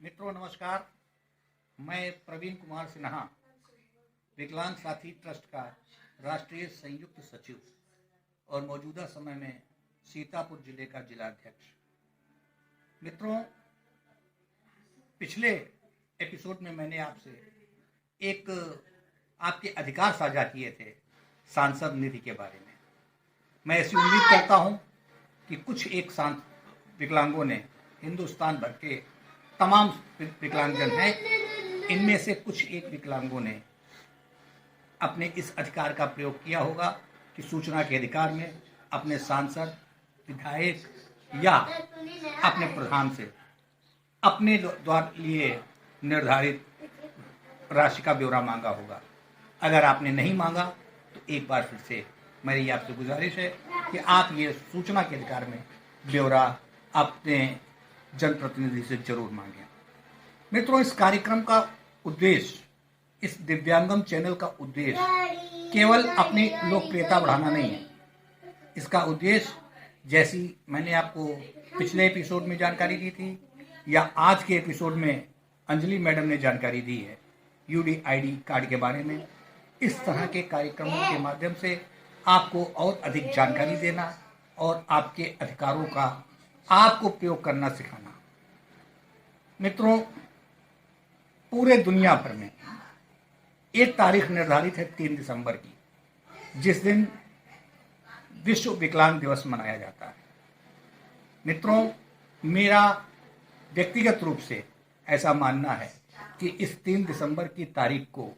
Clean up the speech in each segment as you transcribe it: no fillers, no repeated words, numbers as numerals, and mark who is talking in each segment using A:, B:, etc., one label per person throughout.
A: मित्रों नमस्कार। मैं प्रवीण कुमार सिन्हा, विकलांग साथी ट्रस्ट का राष्ट्रीय संयुक्त सचिव और मौजूदा समय में सीतापुर जिले का जिलाध्यक्ष। मित्रों, पिछले एपिसोड में मैंने आपसे एक आपके अधिकार साझा किए थे सांसद निधि के बारे में। मैं ऐसी उम्मीद करता हूं कि कुछ एक विकलांगों ने, हिंदुस्तान भर के तमाम विकलांगजन हैं, इनमें से कुछ एक विकलांगों ने अपने इस अधिकार का प्रयोग किया होगा कि सूचना के अधिकार में अपने सांसद, विधायक या अपने प्रधान से अपने द्वारा लिए निर्धारित राशि का ब्यौरा मांगा होगा। अगर आपने नहीं मांगा तो एक बार फिर से मेरी आपसे गुजारिश है कि आप ये सूचना के अधिकार में ब्यौरा अपने जनप्रतिनिधि से जरूर मांगें। मित्रों, इस कार्यक्रम का उद्देश्य, इस दिव्यांगम चैनल का उद्देश्य केवल अपनी लोकप्रियता बढ़ाना नहीं है। इसका उद्देश्य, जैसी मैंने आपको पिछले एपिसोड में जानकारी दी थी या आज के एपिसोड में अंजलि मैडम ने जानकारी दी है यूडीआईडी कार्ड के बारे में, इस तरह के कार्यक्रमों के माध्यम से आपको और अधिक जानकारी देना और आपके अधिकारों का आपको प्रयोग करना सिखाना। मित्रों, पूरे दुनिया भर में एक तारीख निर्धारित है 3 दिसंबर की, जिस दिन विश्व विकलांग दिवस मनाया जाता है। मित्रों, मेरा व्यक्तिगत रूप से ऐसा मानना है कि इस 3 दिसंबर की तारीख को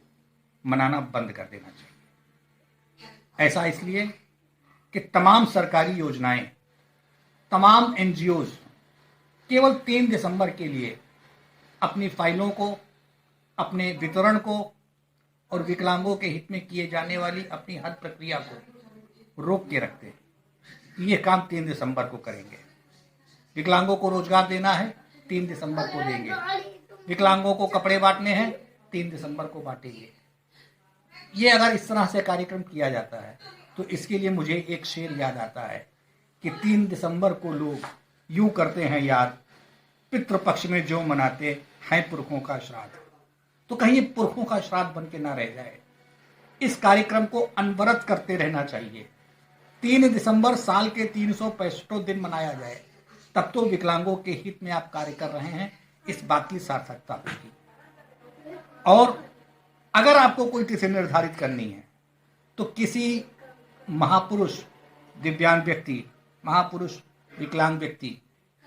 A: मनाना बंद कर देना चाहिए। ऐसा इसलिए कि तमाम सरकारी योजनाएं, तमाम एनजीओज केवल 3 दिसंबर के लिए अपनी फाइलों को, अपने वितरण को और विकलांगों के हित में किए जाने वाली अपनी हर प्रक्रिया को रोक के रखते हैं। ये काम 3 दिसंबर को करेंगे। विकलांगों को रोजगार देना है, 3 दिसंबर को देंगे। विकलांगों को कपड़े बांटने हैं, 3 दिसंबर को बांटेंगे। ये अगर इस तरह से कार्यक्रम किया जाता है तो इसके लिए मुझे एक शेर याद आता है कि 3 दिसंबर को लोग यूं करते हैं याद, पितृपक्ष में जो मनाते हैं पुरखों का श्राद्ध। तो कहीं ये पुरखों का श्राद्ध बन के ना रह जाए। इस कार्यक्रम को अनवरत करते रहना चाहिए। 3 दिसंबर साल के 365 दिन मनाया जाए, तब तो विकलांगों के हित में आप कार्य कर रहे हैं, इस बात की सार्थकता होगी। और अगर आपको कोई तिथि निर्धारित करनी है तो किसी महापुरुष दिव्यांग व्यक्ति, महापुरुष विकलांग व्यक्ति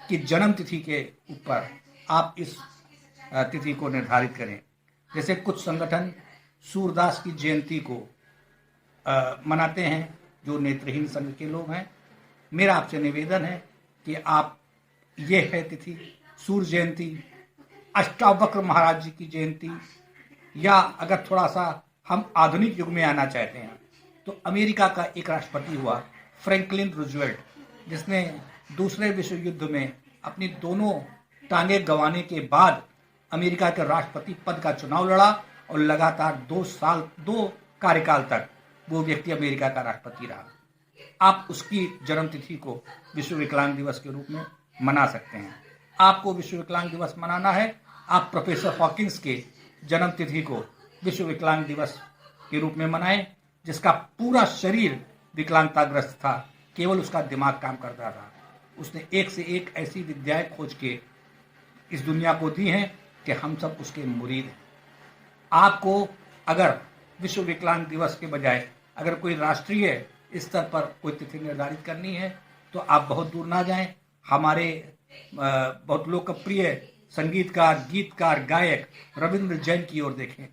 A: की जन्म तिथि के ऊपर आप इस तिथि को निर्धारित करें। जैसे कुछ संगठन सूरदास की जयंती को मनाते हैं, जो नेत्रहीन संघ के लोग हैं। मेरा आपसे निवेदन है कि आप, ये है तिथि सूर्य जयंती, अष्टावक्र महाराज जी की जयंती, या अगर थोड़ा सा हम आधुनिक युग में आना चाहते हैं तो अमेरिका का एक राष्ट्रपति हुआ फ्रैंकलिन रूजवेल्ट, जिसने दूसरे विश्व युद्ध में अपनी दोनों टांगे गंवाने के बाद अमेरिका के राष्ट्रपति पद का चुनाव लड़ा और लगातार 2 कार्यकाल तक वो व्यक्ति अमेरिका का राष्ट्रपति रहा। आप उसकी जन्म तिथि को विश्व विकलांग दिवस के रूप में मना सकते हैं। आपको विश्व विकलांग दिवस मनाना है, आप प्रोफेसर हॉकिंस के जन्म तिथि को विश्व विकलांग दिवस के रूप में मनाएं, जिसका पूरा शरीर विकलांगताग्रस्त था, केवल उसका दिमाग काम करता था। उसने एक से एक ऐसी विद्याएं खोज के इस दुनिया को दी हैं कि हम सब उसके मुरीद हैं। आपको अगर विश्व विकलांग दिवस के बजाय अगर कोई राष्ट्रीय स्तर पर कोई तिथि निर्धारित करनी है तो आप बहुत दूर ना जाएं। हमारे बहुत लोकप्रिय संगीतकार, गीतकार, गायक रविंद्र जैन की ओर देखें,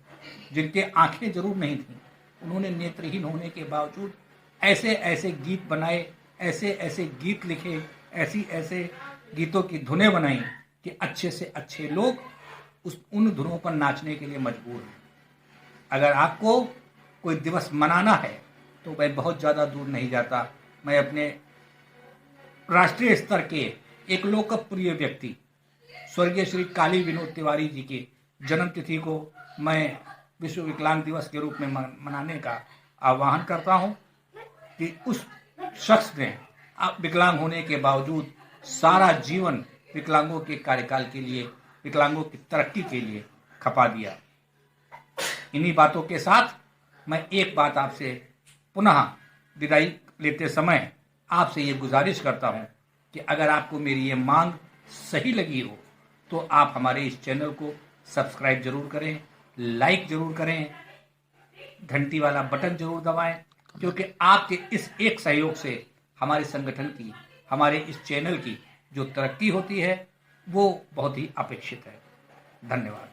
A: जिनके आंखें जरूर नहीं थीं। उन्होंने नेत्रहीन होने के बावजूद ऐसे ऐसे गीत बनाए, ऐसे ऐसे गीत लिखे, ऐसे गीतों की धुनें बनाई कि अच्छे से अच्छे लोग उन धुनों पर नाचने के लिए मजबूर हैं। अगर आपको कोई दिवस मनाना है तो मैं बहुत ज़्यादा दूर नहीं जाता। मैं अपने राष्ट्रीय स्तर के एक लोकप्रिय व्यक्ति स्वर्गीय श्री काली विनोद तिवारी जी की जन्म तिथि को मैं विश्व विकलांग दिवस के रूप में मनाने का आह्वान करता हूं कि उस शख्स ने विकलांग होने के बावजूद सारा जीवन विकलांगों के कार्यकाल के लिए विकलांगों की तरक्की के लिए खपा दिया। इन्हीं बातों के साथ मैं एक बात आपसे पुनः विदाई लेते समय आपसे ये गुजारिश करता हूँ कि अगर आपको मेरी ये मांग सही लगी हो तो आप हमारे इस चैनल को सब्सक्राइब जरूर करें, लाइक जरूर करें, घंटी वाला बटन जरूर दबाएं, क्योंकि आपके इस एक सहयोग से हमारे संगठन की, हमारे इस चैनल की जो तरक्की होती है वो बहुत ही अपेक्षित है। धन्यवाद।